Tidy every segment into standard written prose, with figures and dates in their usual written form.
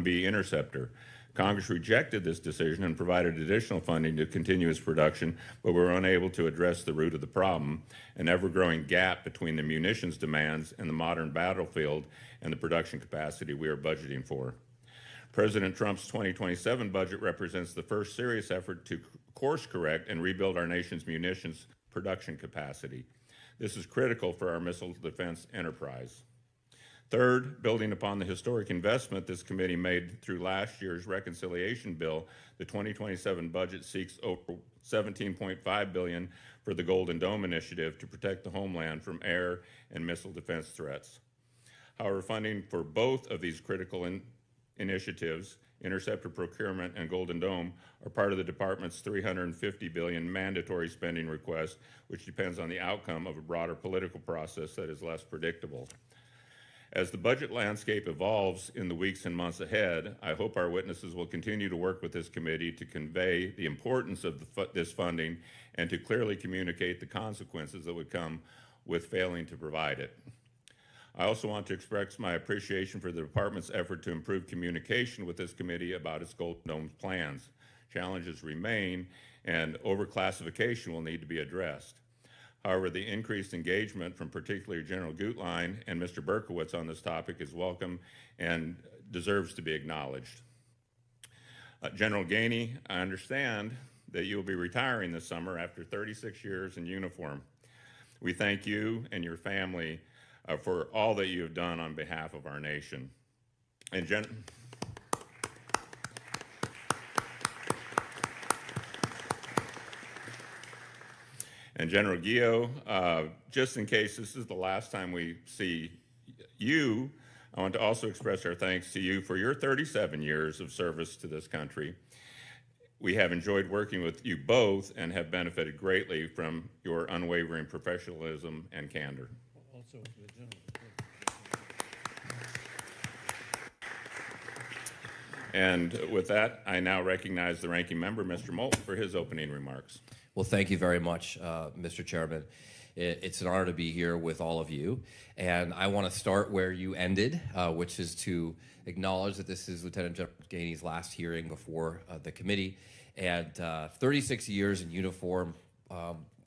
B interceptor. Congress rejected this decision and provided additional funding to continue its production, but were unable to address the root of the problem, an ever-growing gap between the munitions demands and the modern battlefield and the production capacity we are budgeting for. President Trump's 2027 budget represents the first serious effort to course correct and rebuild our nation's munitions production capacity. This is critical for our missile defense enterprise. Third, building upon the historic investment this committee made through last year's reconciliation bill, the 2027 budget seeks over $17.5 billion for the Golden Dome initiative to protect the homeland from air and missile defense threats. However, funding for both of these critical initiatives, interceptor procurement and Golden Dome, are part of the department's $350 billion mandatory spending request, which depends on the outcome of a broader political process that is less predictable. As the budget landscape evolves in the weeks and months ahead, I hope our witnesses will continue to work with this committee to convey the importance of this funding and to clearly communicate the consequences that would come with failing to provide it. I also want to express my appreciation for the department's effort to improve communication with this committee about its Golden Dome plans. Challenges remain, and overclassification will need to be addressed. However, the increased engagement from particularly General Gutlein and Mr. Berkowitz on this topic is welcome and deserves to be acknowledged. General Gainey, I understand that you will be retiring this summer after 36 years in uniform. We thank you and your family for all that you have done on behalf of our nation. And General Guillot, just in case this is the last time we see you, I want to also express our thanks to you for your 37 years of service to this country. We have enjoyed working with you both and have benefited greatly from your unwavering professionalism and candor. Also, the general. And with that, I now recognize the ranking member, Mr. Moulton, for his opening remarks. Well, thank you very much, Mr. Chairman. It's an honor to be here with all of you. And I want to start where you ended, which is to acknowledge that this is Lieutenant General Gainey's last hearing before the committee. And 36 years in uniform,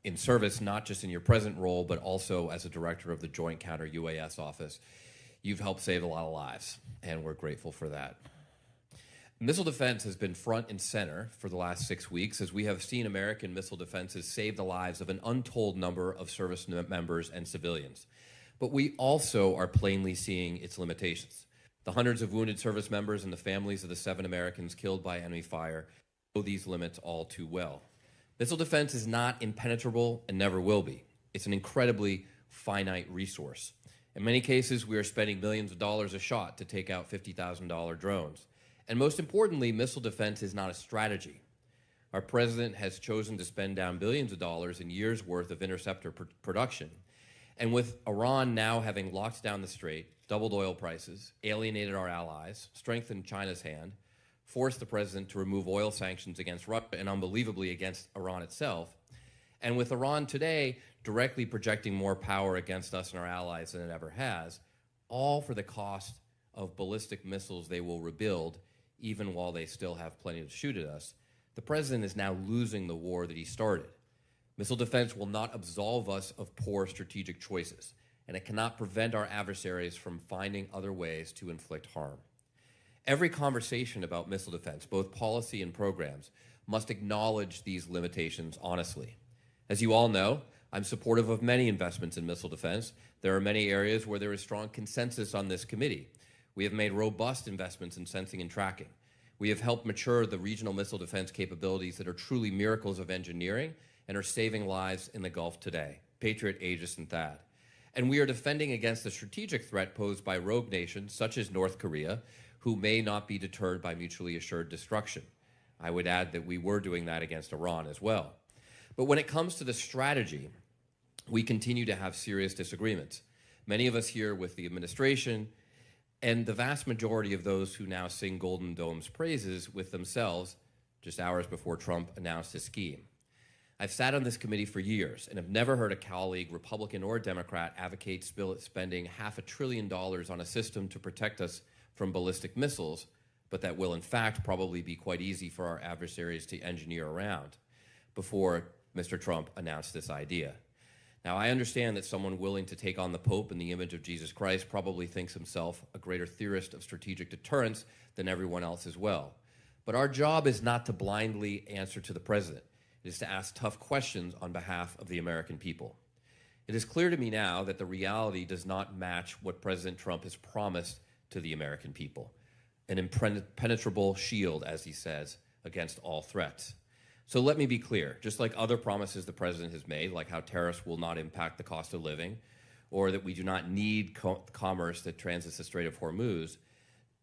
in service, not just in your present role, but also as a director of the Joint Counter UAS Office. You've helped save a lot of lives, and we're grateful for that. Missile defense has been front and center for the last 6 weeks as we have seen American missile defenses save the lives of an untold number of service members and civilians. But we also are plainly seeing its limitations. The hundreds of wounded service members and the families of the 7 Americans killed by enemy fire know these limits all too well. Missile defense is not impenetrable and never will be. It's an incredibly finite resource. In many cases, we are spending millions of dollars a shot to take out $50,000 drones. And most importantly, missile defense is not a strategy. Our president has chosen to spend down billions of dollars in years' worth of interceptor production. And with Iran now having locked down the strait, doubled oil prices, alienated our allies, strengthened China's hand, forced the president to remove oil sanctions against Russia and unbelievably against Iran itself, and with Iran today directly projecting more power against us and our allies than it ever has, all for the cost of ballistic missiles they will rebuild even while they still have plenty to shoot at us, the president is now losing the war that he started. Missile defense will not absolve us of poor strategic choices, and it cannot prevent our adversaries from finding other ways to inflict harm. Every conversation about missile defense, both policy and programs, must acknowledge these limitations honestly. As you all know, I'm supportive of many investments in missile defense. There are many areas where there is strong consensus on this committee. We have made robust investments in sensing and tracking. We have helped mature the regional missile defense capabilities that are truly miracles of engineering and are saving lives in the Gulf today, Patriot, Aegis, and THAAD. And we are defending against the strategic threat posed by rogue nations such as North Korea, who may not be deterred by mutually assured destruction. I would add that we were doing that against Iran as well. But when it comes to the strategy, we continue to have serious disagreements. Many of us here with the administration and the vast majority of those who now sing Golden Dome's praises with themselves just hours before Trump announced his scheme. I've sat on this committee for years and have never heard a colleague, Republican or Democrat, advocate spending $500 billion on a system to protect us from ballistic missiles, but that will in fact probably be quite easy for our adversaries to engineer around before Mr. Trump announced this idea. Now, I understand that someone willing to take on the Pope in the image of Jesus Christ probably thinks himself a greater theorist of strategic deterrence than everyone else as well. But our job is not to blindly answer to the president. It is to ask tough questions on behalf of the American people. It is clear to me now that the reality does not match what President Trump has promised to the American people, an impenetrable shield, as he says, against all threats. So let me be clear, just like other promises the president has made, like how tariffs will not impact the cost of living, or that we do not need commerce that transits the Strait of Hormuz,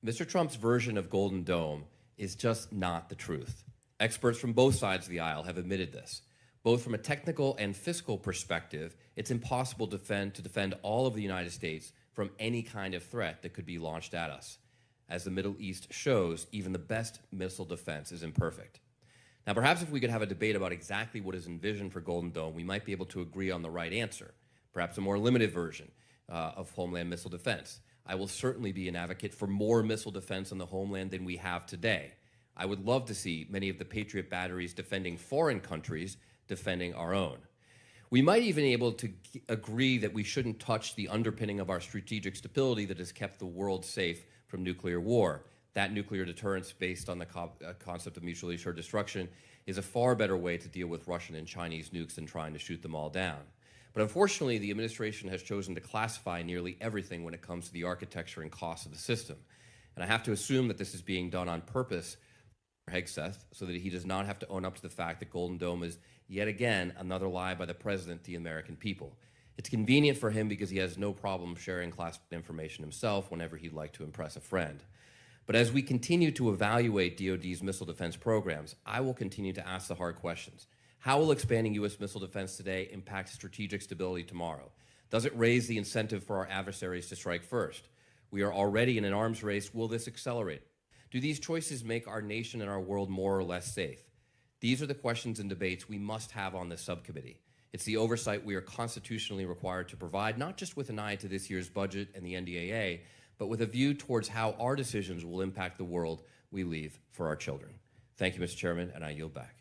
Mr. Trump's version of Golden Dome is just not the truth. Experts from both sides of the aisle have admitted this. Both from a technical and fiscal perspective, it's impossible to defend all of the United States from any kind of threat that could be launched at us. As the Middle East shows, even the best missile defense is imperfect. Now, perhaps if we could have a debate about exactly what is envisioned for Golden Dome, we might be able to agree on the right answer, perhaps a more limited version of homeland missile defense. I will certainly be an advocate for more missile defense on the homeland than we have today. I would love to see many of the Patriot batteries defending foreign countries defending our own. We might even be able to agree that we shouldn't touch the underpinning of our strategic stability that has kept the world safe from nuclear war. That nuclear deterrence based on the concept of mutually assured destruction is a far better way to deal with Russian and Chinese nukes than trying to shoot them all down. But unfortunately, the administration has chosen to classify nearly everything when it comes to the architecture and cost of the system. And I have to assume that this is being done on purpose for Hegseth so that he does not have to own up to the fact that Golden Dome is yet again another lie by the president to the American people. It's convenient for him because he has no problem sharing classified information himself whenever he'd like to impress a friend. But as we continue to evaluate DoD's missile defense programs, I will continue to ask the hard questions. How will expanding U.S. missile defense today impact strategic stability tomorrow? Does it raise the incentive for our adversaries to strike first? We are already in an arms race. Will this accelerate? Do these choices make our nation and our world more or less safe? These are the questions and debates we must have on this subcommittee. It's the oversight we are constitutionally required to provide, not just with an eye to this year's budget and the NDAA, but with a view towards how our decisions will impact the world we leave for our children. Thank you, Mr. Chairman, and I yield back.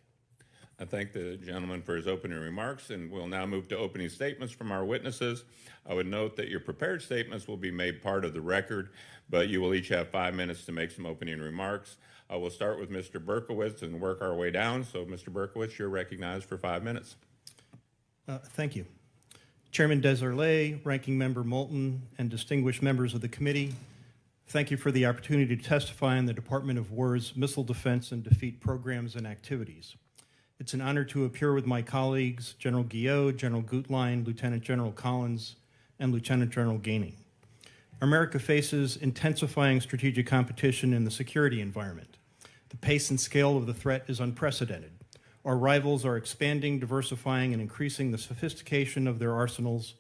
I thank the gentleman for his opening remarks, and we'll now move to opening statements from our witnesses. I would note that your prepared statements will be made part of the record, but you will each have 5 minutes to make some opening remarks. I will start with Mr. Berkowitz and work our way down. So, Mr. Berkowitz, you're recognized for 5 minutes. Thank you. Chairman Deserlet, Ranking Member Moulton, and distinguished members of the committee, thank you for the opportunity to testify on the Department of War's missile defense and defeat programs and activities. It's an honor to appear with my colleagues, General Guillot, General Gutlein, Lieutenant General Collins, and Lieutenant General Gainey. America faces intensifying strategic competition in the security environment. The pace and scale of the threat is unprecedented. Our rivals are expanding, diversifying, and increasing the sophistication of their arsenals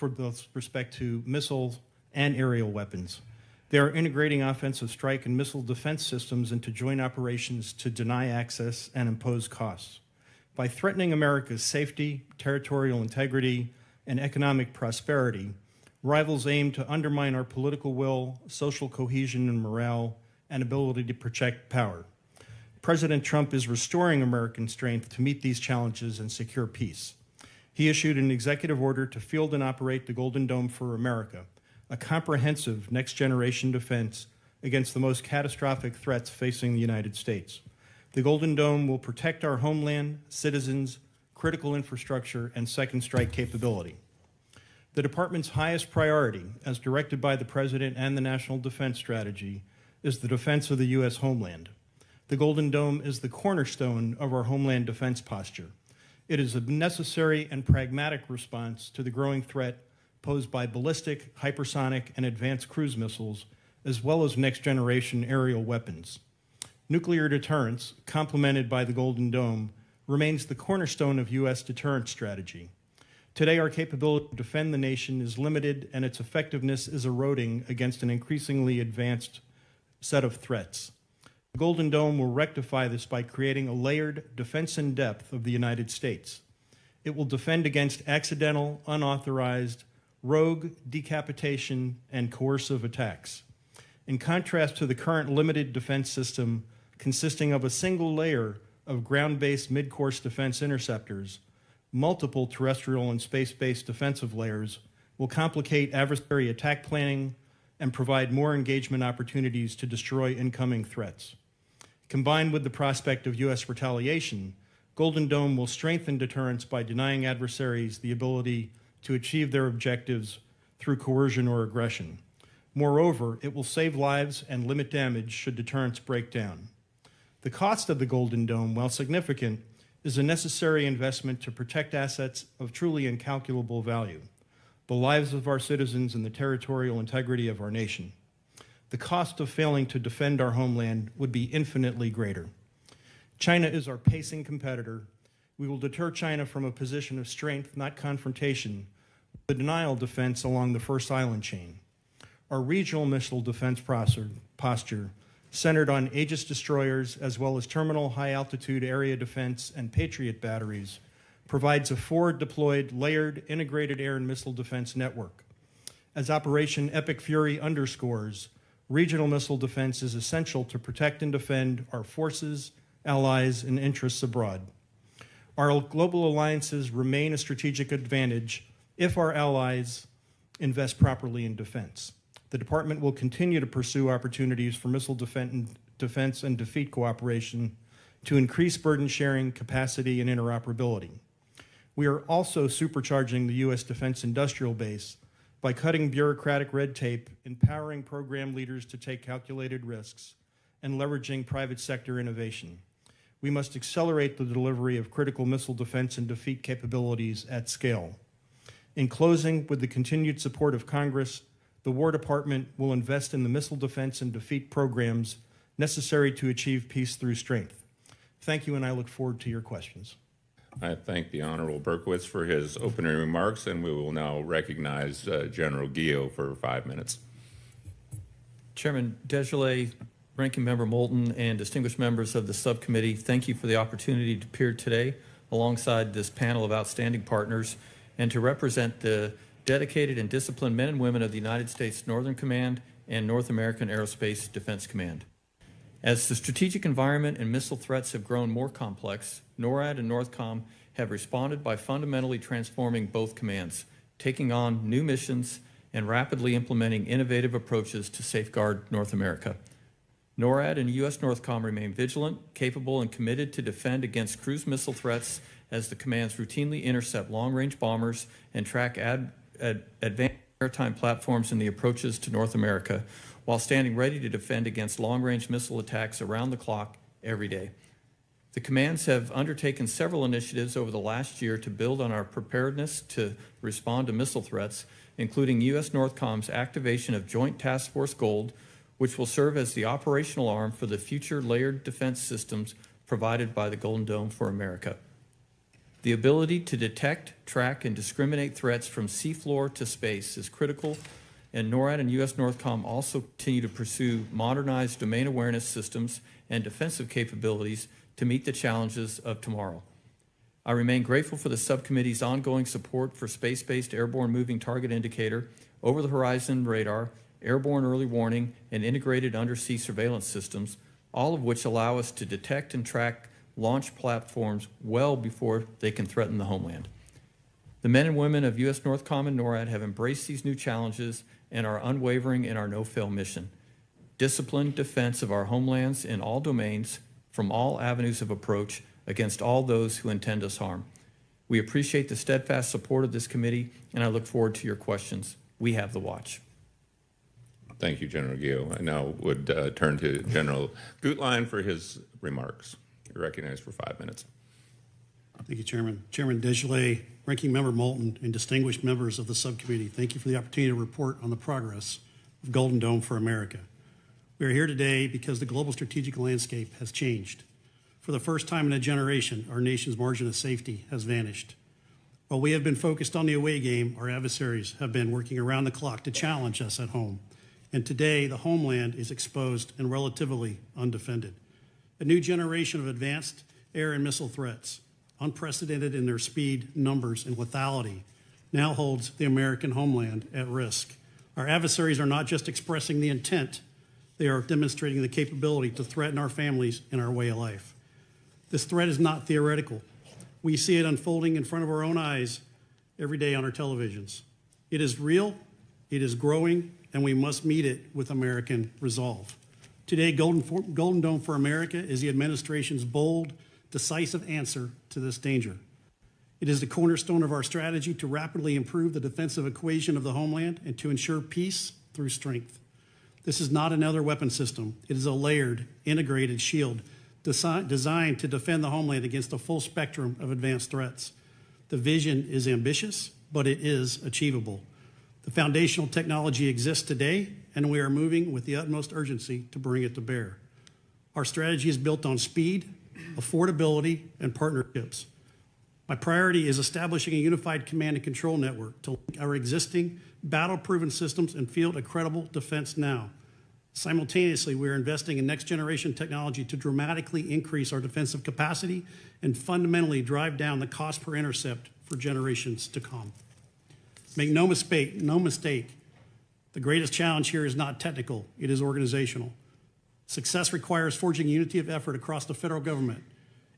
with respect to missiles and aerial weapons. They are integrating offensive strike and missile defense systems into joint operations to deny access and impose costs. By threatening America's safety, territorial integrity, and economic prosperity, rivals aim to undermine our political will, social cohesion and morale, and ability to project power. President Trump is restoring American strength to meet these challenges and secure peace. He issued an executive order to field and operate the Golden Dome for America, a comprehensive next-generation defense against the most catastrophic threats facing the United States. The Golden Dome will protect our homeland, citizens, critical infrastructure, and second strike capability. The department's highest priority, as directed by the President and the National Defense Strategy, is the defense of the U.S. homeland. The Golden Dome is the cornerstone of our homeland defense posture. It is a necessary and pragmatic response to the growing threat posed by ballistic, hypersonic, and advanced cruise missiles, as well as next-generation aerial weapons. Nuclear deterrence, complemented by the Golden Dome, remains the cornerstone of U.S. deterrence strategy. Today, our capability to defend the nation is limited, and its effectiveness is eroding against an increasingly advanced set of threats. The Golden Dome will rectify this by creating a layered defense in depth of the United States. It will defend against accidental, unauthorized, rogue, decapitation, and coercive attacks. In contrast to the current limited defense system consisting of a single layer of ground-based mid-course defense interceptors, multiple terrestrial and space-based defensive layers will complicate adversary attack planning and provide more engagement opportunities to destroy incoming threats. Combined with the prospect of U.S. retaliation, Golden Dome will strengthen deterrence by denying adversaries the ability to achieve their objectives through coercion or aggression. Moreover, it will save lives and limit damage should deterrence break down. The cost of the Golden Dome, while significant, is a necessary investment to protect assets of truly incalculable value, the lives of our citizens and the territorial integrity of our nation. The cost of failing to defend our homeland would be infinitely greater. China is our pacing competitor. We will deter China from a position of strength, not confrontation, with the denial defense along the first island chain. Our regional missile defense posture, centered on Aegis destroyers as well as terminal high-altitude area defense and Patriot batteries, provides a forward-deployed, layered, integrated air and missile defense network. As Operation Epic Fury underscores, regional missile defense is essential to protect and defend our forces, allies, and interests abroad. Our global alliances remain a strategic advantage if our allies invest properly in defense. The Department will continue to pursue opportunities for missile defense and defeat cooperation to increase burden sharing, capacity, and interoperability. We are also supercharging the U.S. defense industrial base by cutting bureaucratic red tape, empowering program leaders to take calculated risks, and leveraging private sector innovation. We must accelerate the delivery of critical missile defense and defeat capabilities at scale. In closing, with the continued support of Congress, the War Department will invest in the missile defense and defeat programs necessary to achieve peace through strength. Thank you, and I look forward to your questions. I thank the Honorable Berkowitz for his opening remarks, and we will now recognize General Guillot for 5 minutes. Chairman Desilets, Ranking Member Moulton, and distinguished members of the subcommittee, thank you for the opportunity to appear today alongside this panel of outstanding partners and to represent the dedicated and disciplined men and women of the United States Northern Command and North American Aerospace Defense Command. As the strategic environment and missile threats have grown more complex, NORAD and NORTHCOM have responded by fundamentally transforming both commands, taking on new missions and rapidly implementing innovative approaches to safeguard North America. NORAD and U.S. NORTHCOM remain vigilant, capable, and committed to defend against cruise missile threats as the commands routinely intercept long-range bombers and track advanced maritime platforms in the approaches to North America, while standing ready to defend against long-range missile attacks around the clock every day. The commands have undertaken several initiatives over the last year to build on our preparedness to respond to missile threats, including U.S. NORTHCOM's activation of Joint Task Force Gold, which will serve as the operational arm for the future layered defense systems provided by the Golden Dome for America. The ability to detect, track, and discriminate threats from seafloor to space is critical, and NORAD and U.S. NORTHCOM also continue to pursue modernized domain awareness systems and defensive capabilities to meet the challenges of tomorrow. I remain grateful for the subcommittee's ongoing support for space-based airborne moving target indicator, over-the-horizon radar, airborne early warning, and integrated undersea surveillance systems, all of which allow us to detect and track launch platforms well before they can threaten the homeland. The men and women of U.S. NORTHCOM and NORAD have embraced these new challenges and are unwavering in our no-fail mission. Disciplined defense of our homelands in all domains, from all avenues of approach, against all those who intend us harm. We appreciate the steadfast support of this committee, and I look forward to your questions. We have the watch. Thank you, General Guillot. I now would turn to General Gutlein for his remarks. You're recognized for 5 minutes. Thank you, Chairman. Chairman Desilets, Ranking Member Moulton, and distinguished members of the subcommittee, thank you for the opportunity to report on the progress of Golden Dome for America. We are here today because the global strategic landscape has changed. For the first time in a generation, our nation's margin of safety has vanished. While we have been focused on the away game, our adversaries have been working around the clock to challenge us at home. And today, the homeland is exposed and relatively undefended. A new generation of advanced air and missile threats, unprecedented in their speed, numbers, and lethality, now holds the American homeland at risk. Our adversaries are not just expressing the intent They are demonstrating the capability to threaten our families and our way of life. This threat is not theoretical. We see it unfolding in front of our own eyes every day on our televisions. It is real, it is growing, and we must meet it with American resolve. Today, Golden Dome for America is the administration's bold, decisive answer to this danger. It is the cornerstone of our strategy to rapidly improve the defensive equation of the homeland and to ensure peace through strength. This is not another weapon system. It is a layered, integrated shield designed to defend the homeland against a full spectrum of advanced threats. The vision is ambitious, but it is achievable. The foundational technology exists today, and we are moving with the utmost urgency to bring it to bear. Our strategy is built on speed, affordability, and partnerships. My priority is establishing a unified command and control network to link our existing battle-proven systems and field a credible defense now. Simultaneously, we are investing in next-generation technology to dramatically increase our defensive capacity and fundamentally drive down the cost per intercept for generations to come. Make no mistake, the greatest challenge here is not technical, it is organizational. Success requires forging unity of effort across the federal government.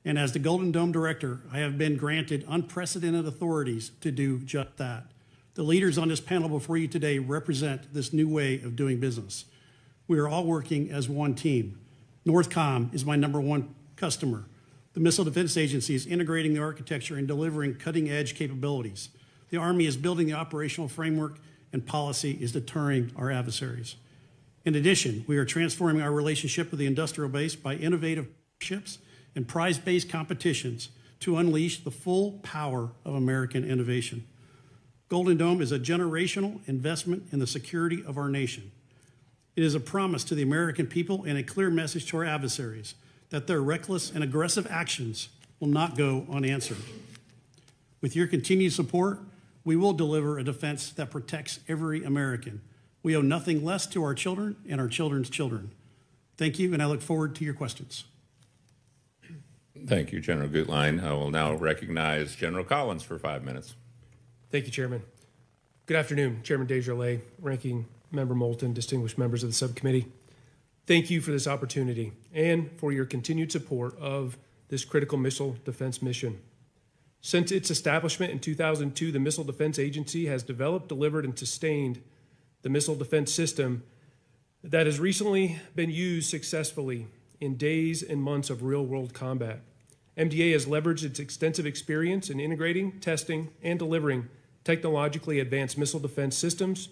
And as the Golden Dome Director, I have been granted unprecedented authorities to do just that. The leaders on this panel before you today represent this new way of doing business. We are all working as one team. Northcom is my #1 customer. The Missile Defense Agency is integrating the architecture and delivering cutting-edge capabilities. The Army is building the operational framework, and policy is deterring our adversaries. In addition, we are transforming our relationship with the industrial base by innovative partnerships and prize-based competitions to unleash the full power of American innovation. Golden Dome is a generational investment in the security of our nation. It is a promise to the American people and a clear message to our adversaries that their reckless and aggressive actions will not go unanswered. With your continued support, we will deliver a defense that protects every American. We owe nothing less to our children and our children's children. Thank you, and I look forward to your questions. Thank you, General Gutlein. I will now recognize General Collins for 5 minutes. Thank you, Chairman. Good afternoon, Chairman Desjardins, Ranking Member Moulton, distinguished members of the subcommittee. Thank you for this opportunity and for your continued support of this critical missile defense mission. Since its establishment in 2002, the Missile Defense Agency has developed, delivered, and sustained the missile defense system that has recently been used successfully in days and months of real-world combat. MDA has leveraged its extensive experience in integrating, testing, and delivering technologically advanced missile defense systems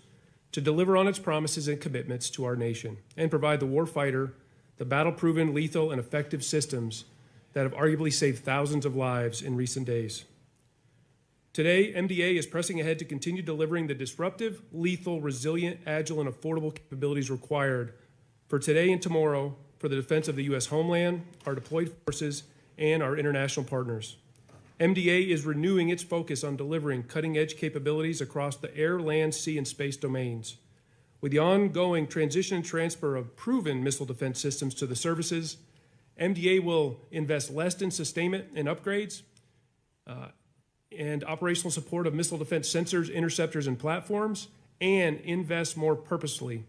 to deliver on its promises and commitments to our nation and provide the warfighter the battle-proven, lethal, and effective systems that have arguably saved thousands of lives in recent days. Today, MDA is pressing ahead to continue delivering the disruptive, lethal, resilient, agile, and affordable capabilities required for today and tomorrow for the defense of the U.S. homeland, our deployed forces, and our international partners. MDA is renewing its focus on delivering cutting-edge capabilities across the air, land, sea, and space domains. With the ongoing transition and transfer of proven missile defense systems to the services, MDA will invest less in sustainment and upgrades and operational support of missile defense sensors, interceptors, and platforms, and invest more purposefully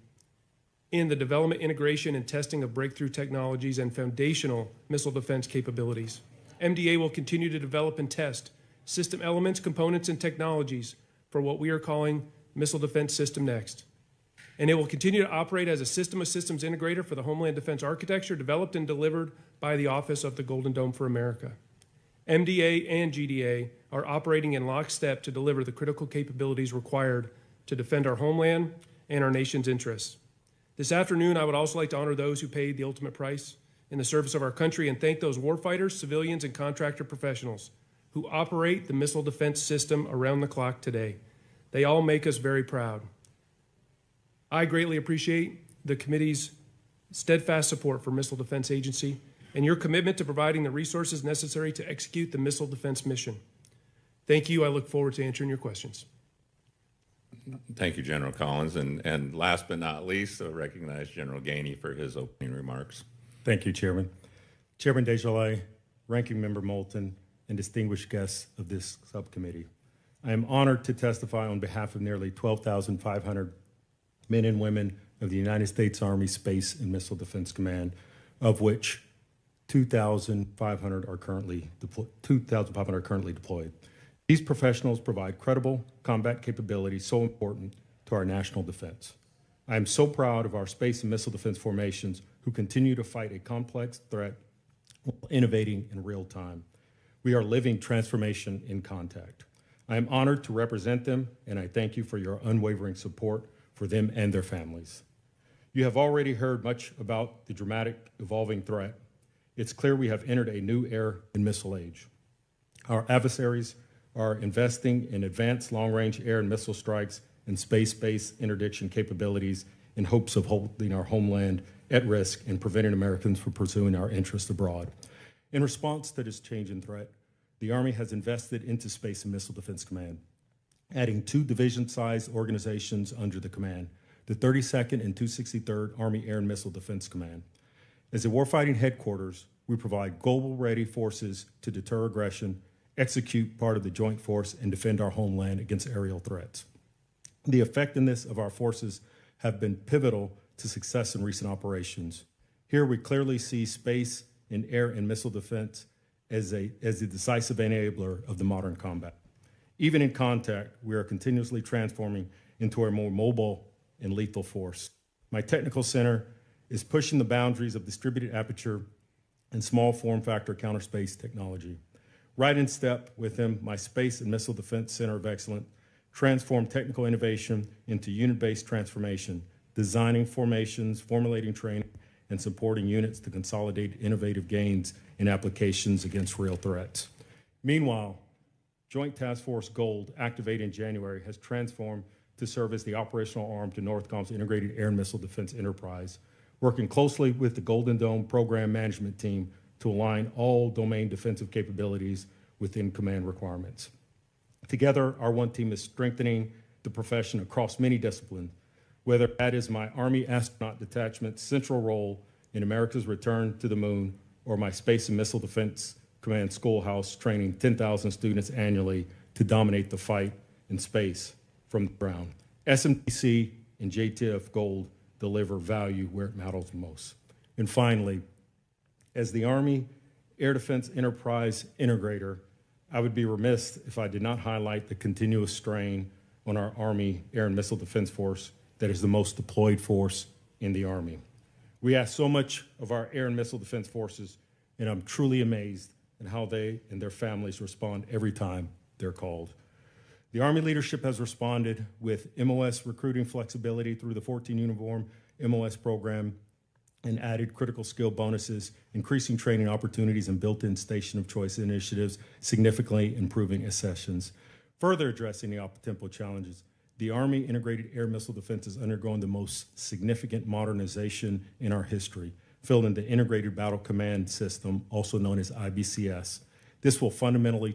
in the development, integration, and testing of breakthrough technologies and foundational missile defense capabilities. MDA will continue to develop and test system elements, components, and technologies for what we are calling Missile Defense System Next. And it will continue to operate as a system of systems integrator for the Homeland Defense architecture developed and delivered by the Office of the Golden Dome for America. MDA and GDA are operating in lockstep to deliver the critical capabilities required to defend our homeland and our nation's interests. This afternoon, I would also like to honor those who paid the ultimate price in the service of our country and thank those warfighters, civilians, and contractor professionals who operate the missile defense system around the clock today. They all make us very proud. I greatly appreciate the committee's steadfast support for Missile Defense Agency and your commitment to providing the resources necessary to execute the missile defense mission. Thank you. I look forward to answering your questions. Thank you, General Collins. And last but not least, I recognize General Gainey for his opening remarks. Thank you, Chairman. Chairman Desjardins, Ranking Member Moulton, and distinguished guests of this subcommittee. I am honored to testify on behalf of nearly 12,500 men and women of the United States Army Space and Missile Defense Command, of which 2,500 are currently deployed. These professionals provide credible combat capability so important to our national defense. I am so proud of our space and missile defense formations who continue to fight a complex threat while innovating in real time. We are living transformation in contact. I am honored to represent them, and I thank you for your unwavering support for them and their families. You have already heard much about the dramatic evolving threat. It's clear we have entered a new air and missile age. Our adversaries are investing in advanced long-range air and missile strikes and space-based interdiction capabilities in hopes of holding our homeland at risk and preventing Americans from pursuing our interests abroad. In response to this change in threat, the Army has invested into Space and Missile Defense Command, adding 2 division-sized organizations under the command, the 32nd and 263rd Army Air and Missile Defense Command. As a warfighting headquarters, we provide global-ready forces to deter aggression, execute part of the joint force, and defend our homeland against aerial threats. The effectiveness of our forces have been pivotal to success in recent operations. Here we clearly see space and air and missile defense as a decisive enabler of the modern combat. Even in contact, we are continuously transforming into a more mobile and lethal force. My technical center is pushing the boundaries of distributed aperture and small form factor counter space technology. Right in step with them, my Space and Missile Defense Center of Excellence transform technical innovation into unit-based transformation, designing formations, formulating training, and supporting units to consolidate innovative gains in applications against real threats. Meanwhile, Joint Task Force Gold, activated in January, has transformed to serve as the operational arm to Northcom's integrated air and missile defense enterprise, working closely with the Golden Dome program management team to align all domain defensive capabilities within command requirements. Together, our one team is strengthening the profession across many disciplines, whether that is my Army Astronaut Detachment's central role in America's return to the moon, or my Space and Missile Defense Command schoolhouse training 10,000 students annually to dominate the fight in space from the ground. SMDC and JTF Gold deliver value where it matters most. And finally, as the Army Air Defense Enterprise Integrator, I would be remiss if I did not highlight the continuous strain on our Army Air and Missile Defense Force that is the most deployed force in the Army. We ask so much of our air and missile defense forces, and I'm truly amazed at how they and their families respond every time they're called. The Army leadership has responded with MOS recruiting flexibility through the 14 Uniform MOS program and added critical skill bonuses, increasing training opportunities and built-in station of choice initiatives, significantly improving accessions. Further addressing the up-tempo challenges, the Army Integrated Air Missile Defense is undergoing the most significant modernization in our history, filled in the Integrated Battle Command System, also known as IBCS. This will fundamentally